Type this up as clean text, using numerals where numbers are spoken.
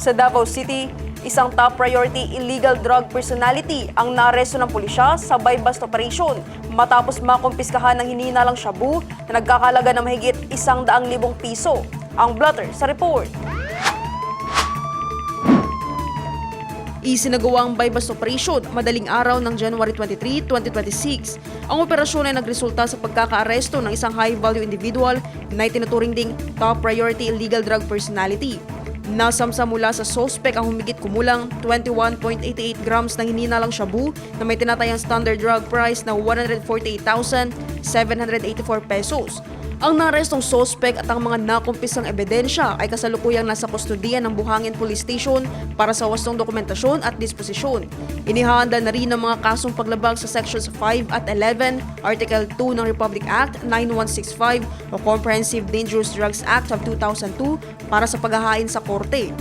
Sa Davao City, isang top priority illegal drug personality ang naaresto ng pulisya sa buy-bust operation matapos makumpiskahan ng hininalang shabu na nagkakalaga ng mahigit 100,000 piso. Ang blotter sa report. Isinagawang buy-bust operation madaling araw ng January 23, 2026. Ang operasyon ay nagresulta sa pagkakaaresto ng isang high-value individual na itinuturing ding top priority illegal drug personality. Nasamsa mula sa suspect ang humigit kumulang 21.88 grams ng hininalang shabu na may tinatayang standard drug price na 148,784 pesos. Ang narestong suspect at ang mga nakumpisang ebidensya ay kasalukuyang nasa kustodiya ng Buhangin Police Station para sa wastong dokumentasyon at disposisyon. Inihahanda na rin ang mga kasong paglabag sa Sections 5 at 11, Article 2 ng Republic Act 9165 o Comprehensive Dangerous Drugs Act of 2002 para sa paghahain sa korte.